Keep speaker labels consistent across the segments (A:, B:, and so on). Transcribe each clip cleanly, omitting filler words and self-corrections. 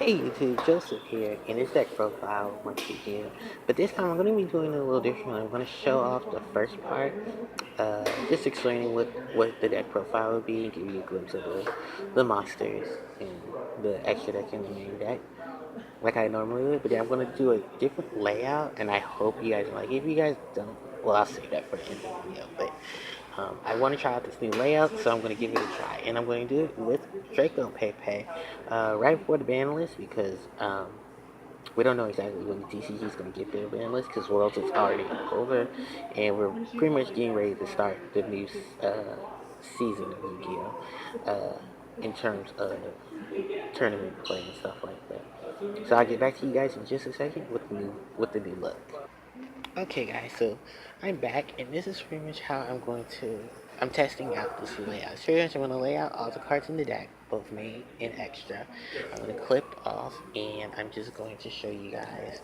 A: Hey YouTube, Joseph here, and it's Deck Profile once again. But this time I'm going to be doing it a little different. I'm going to show off the first part, just explaining what the deck profile would be, and give you a glimpse of the monsters and the extra deck in the main deck, like I normally would. But then I'm going to do a different layout, and I hope you guys like it. If you guys don't, well, I'll save that for the end of the video. But I want to try out this new layout, so I'm going to give it a try. And I'm going to do it with Draco Pals right before the ban list because we don't know exactly when the TCG is going to get their ban list because Worlds is already over, and we're pretty much getting ready to start the new season of Yu-Gi-Oh! In terms of tournament play and stuff like that. So I'll get back to you guys in just a second with the new look. Okay guys, so I'm back and this is pretty much how I'm testing out this layout. So I'm going to lay out all the cards in the deck, both main and extra. I'm going to clip off and I'm just going to show you guys,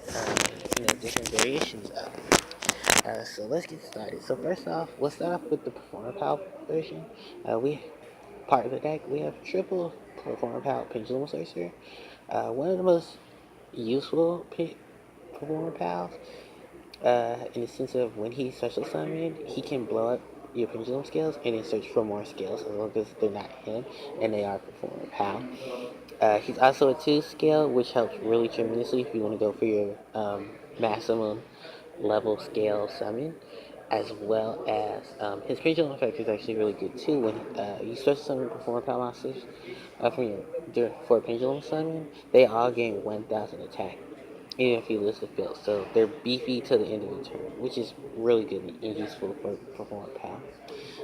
A: different variations of it. So let's get started. So first off, we'll start off with the Performer Pal version. Part of the deck, we have triple Performer Pal Pendulum Sorcerer. One of the most useful Performer Pals in the sense of when he's special summoned, he can blow up your pendulum scales and then search for more scales as long as they're not him and they are performer pal. He's also a 2 scale, which helps really tremendously if you want to go for your maximum level scale summon, as well as his pendulum effect is actually really good too. When you special summon performer pal monsters for pendulum summon, they all gain 1,000 attack even if you lose the field. So they're beefy to the end of the turn, which is really good and useful for Performer Pal.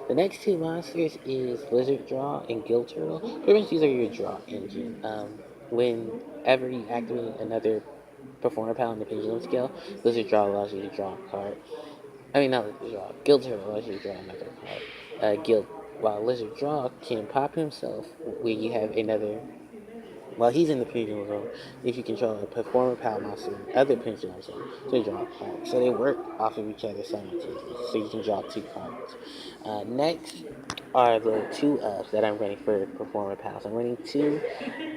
A: The next two monsters is Lizard Draw and Gill Turtle. Pretty much these are your draw engine. Whenever you activate another Performer Pal in the Pendulum scale, Lizard Draw allows you to draw a card. I mean, not Lizard Draw. Gill Turtle allows you to draw another card. While Lizard Draw can pop himself when you have another while he's in the pendulum zone, if you control a performer power monster in the other pendulum zone, to draw a card. So they work off of each other simultaneously, so you can draw 2 cards. Next are the 2 ups that I'm running for performer pals. I'm running 2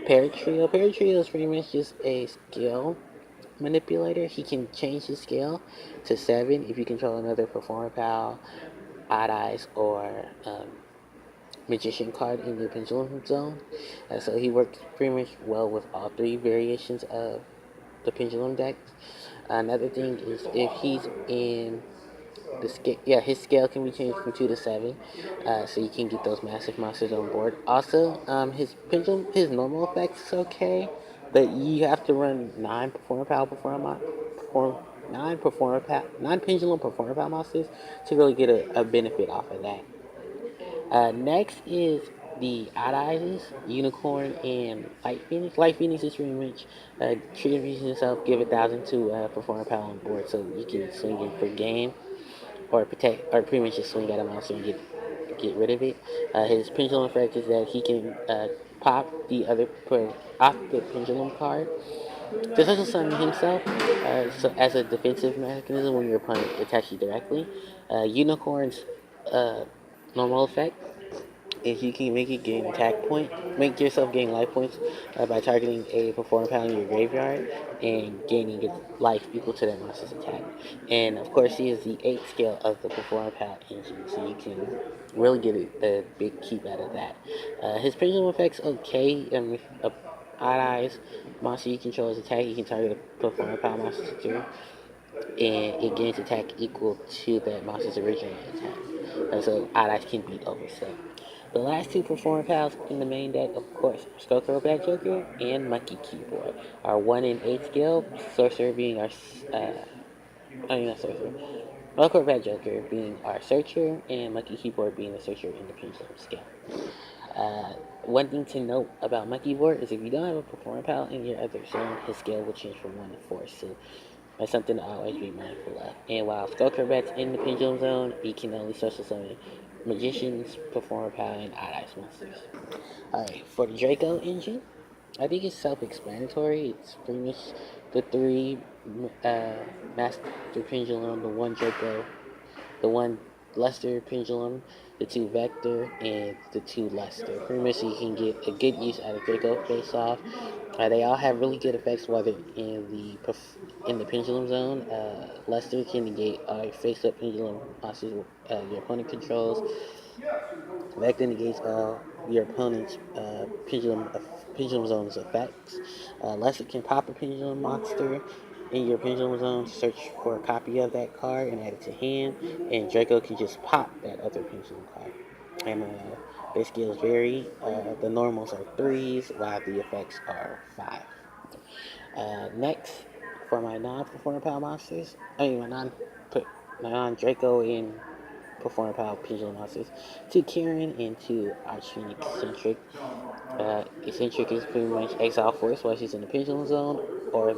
A: Paratrio. Paratrio is pretty much just a skill manipulator. He can change his scale to 7 if you control another performer pal, odd eyes, or magician card in the pendulum zone. So he works pretty much well with all 3 variations of the pendulum decks. Another thing is if he's in the scale, yeah, his scale can be changed from 2 to 7, so you can get those massive monsters on board. Also, his normal effects is okay, but you have to run 9 pendulum performer power monsters to really get a benefit off of that. Next is the Odd Eyes, Unicorn, and Light Phoenix. Light Phoenix is pretty much treat yourself, give 1,000 to perform a power on board so you can swing it for game or protect, or pretty much just swing at a monster and get rid of it. His pendulum effect is that he can pop off the pendulum card to special summon himself so as a defensive mechanism when your opponent attacks you directly. Unicorn's uh, normal effect if you can make yourself gain life points by targeting a performer pal in your graveyard and gaining its life equal to that monster's attack. And of course, he is the 8th scale of the performer pal engine, so you can really get a big keep out of that. His pendulum effect's okay. If a Odd Eyes monster you control is attack, you can target a performer pal monster and it gains attack equal to that monster's original attack. So Odd Eyes can beat Overset. The last 2 performer pals in the main deck, of course, are Skullcurl Bad Joker and Monkey Keyboard. Our 1 in 8 scale, Sorcerer being our, not Sorcerer, Skullcurl Bad Joker being our Searcher, and Monkey Keyboard being the Searcher in the Pendulum scale. One thing to note about Monkey Board is if you don't have a performer pal in your other zone, his scale will change from 1 to 4, so that's something to always be mindful of. And while Skullcurbat's in the Pendulum Zone, he can only special summon Magicians, Performer Power, and Odd Eyes monsters. Alright, for the Draco engine, I think it's self-explanatory. It's pretty much the 3 Master Pendulum, the 1 Draco, the 1 Luster Pendulum, the 2 Vector, and the 2 Luster. Pretty much you can get a good use out of Draco Face Off. They all have really good effects while they're in the Pendulum Zone. Luster can negate face-up Pendulum monsters your opponent controls. Vector negates your opponent's pendulum zone's effects. Luster can pop a pendulum monster in your pendulum zone, search for a copy of that card and add it to hand, and Draco can just pop that other pendulum card. And their skills vary. The normals are 3s, while the effects are 5. Next, for my non-performer power monsters, my non-Draco and performer power pendulum monsters, to Karen and to Archfiend Eccentric. Eccentric is pretty much Exile Force while she's in the pendulum zone, or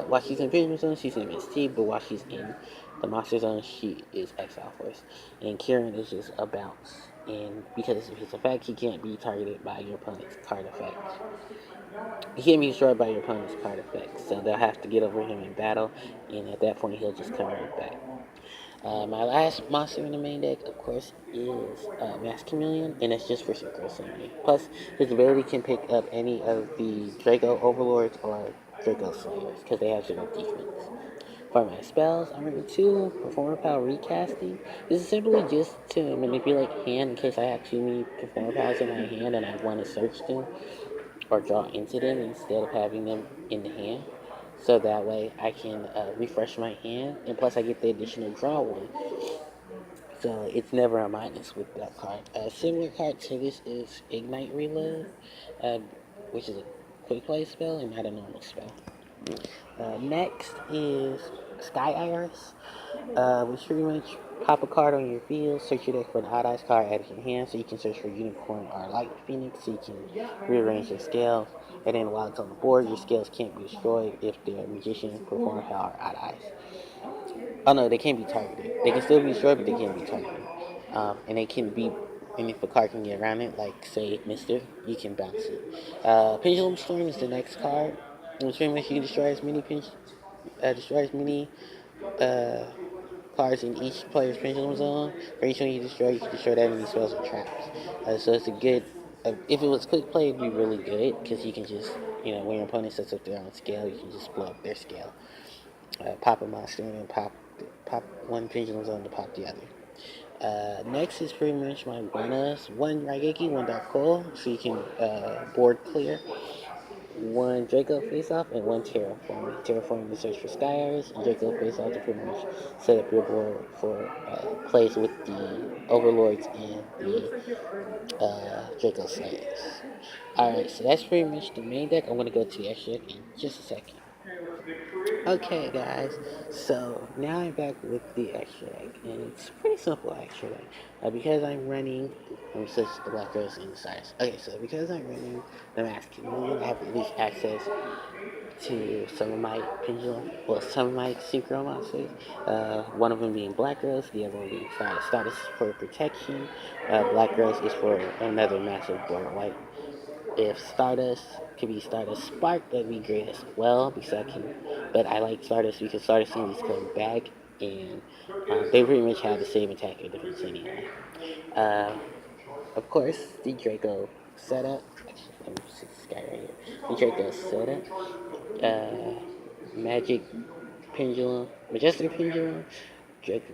A: while she's in the pendulum zone, she's in MST, but while she's in the monster zone, she is Exile Force. And Kieran is just a bounce. And because of his effect, he can't be targeted by your opponent's card effect. He can't be destroyed by your opponent's card effect, so they'll have to get over him in battle, and at that point, he'll just come right back. My last monster in the main deck, of course, is Mass Chameleon, and it's just for Synchro Summon. Plus, his ability can pick up any of the Draco Overlords or Draco Slayers, because they have zero defense. For my spells, I'm running 2 Performer Power Recasting. This is simply just to manipulate hand in case I have too many Performer Powers in my hand and I want to search them or draw into them instead of having them in the hand. So that way I can refresh my hand, and plus I get the additional draw one. So it's never a minus with that card. A similar card to this is Ignite Reload, uh, which is a quick play spell and not a normal spell. Next is Sky Iris, which pretty much pop a card on your field, search your deck for an Odd Eyes card, add it to your hand, so you can search for Unicorn or Light Phoenix, so you can rearrange your scales. And then while it's on the board, your scales can't be destroyed if they're Magician, Performer Power, or Odd Eyes. Oh no, they can't be targeted. They can still be destroyed, but they can't be targeted. And they can be, and if a card can get around it, like say Mister, you can bounce it. Pendulum Storm is the next card. Which pretty much you can destroy as many uh, cards in each player's pendulum zone. For each one you can destroy that many spells or traps. So it's a good. If it was quick play, it'd be really good because you can just, when your opponent sets up their own scale, you can just blow up their scale. Pop a monster and then pop one pendulum zone to pop the other. Next is pretty much my bonus. 1 Raigeki, 1 Dark Hole, so you can board clear. 1 Draco Face Off and 1 Terraform. Terraform to search for Sky Iris, and Draco Face Off to pretty much set up your board for plays with the Overlords and the Draco Slayers. Alright, so that's pretty much the main deck. I'm going to go to the extra deck in just a second. Okay, guys, so now I'm back with the extra deck, and it's pretty simple extra deck. Because I'm running, let me switch the Black Rose and the size. Okay, so because I'm running the Mask Chameleon, I have at least access to some of my some of my synchro monsters. One of them being Black Rose, the other one being Status for protection. Black Rose is for another massive board wipe. If Stardust could be Stardust Spark, that'd be great as well, but I like Stardust because Stardust can just come back, and they pretty much have the same attack and defense anyway. Uh, of course, the Draco setup. Actually, let me see this guy right here. The Draco setup. Magic Pendulum, Majestic Pendulum, Draco,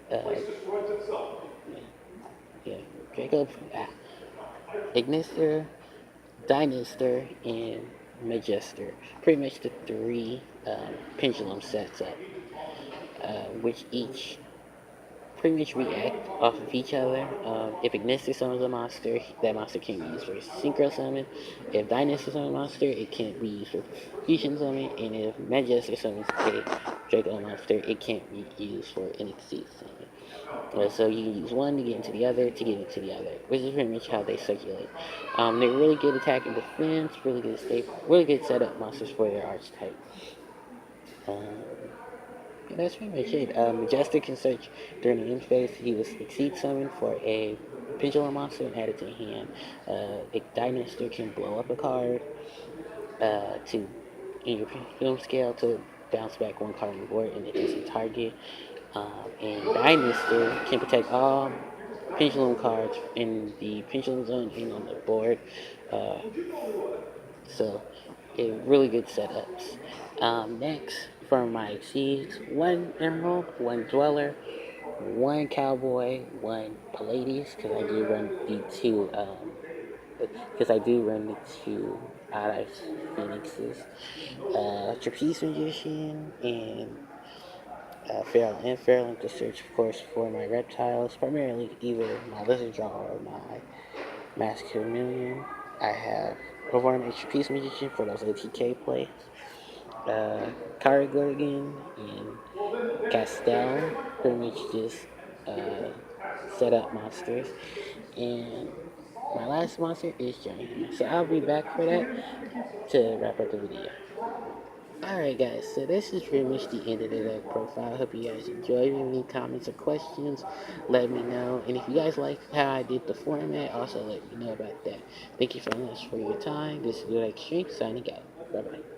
A: yeah, Draco, Ignister, Dinoster, and Majester. Pretty much the 3 pendulum sets up, which each pretty much react off of each other. If Ignister summons a monster, that monster can't be used for Synchro Summon. If Dinoster summons a monster, it can't be used for Fusion Summon. And if Majester summons a Draco monster, it can't be used for an Exceed Summon. So you can use one to get into the other, which is pretty much how they circulate. They're really good attack and defense, really good setup monsters for their archetype. That's pretty much it. Majestic can search during the end phase. He was Exceed Summon for a Pendulum monster and add it to hand. Dinoster can blow up a card to in your film scale to bounce back 1 card on the board and it doesn't target. And Dinoster can protect all pendulum cards in the pendulum zone and on the board. Uh, so, a really good setups. Next, for my seeds, one emerald, one dweller, one cowboy, one Pallades, because I do run the two. Because I do run the two Ice Phoenixes, Trapeze Magician, and Feral to search, of course, for my reptiles, primarily either my Lizard Draw or my Mask Chameleon. I have Perform a Trapeze Magician for those OTK plays, uh, Caragorgon and Castel, pretty much just uh, set up monsters. And my last monster is Giant Hammer. So I'll be back for that to wrap up the video. Alright guys, so this is pretty much the end of the deck profile. Hope you guys enjoyed. Any comments or questions, let me know. And if you guys like how I did the format, also let me know about that. Thank you so much for your time. This is Good Extreme signing out. Bye bye.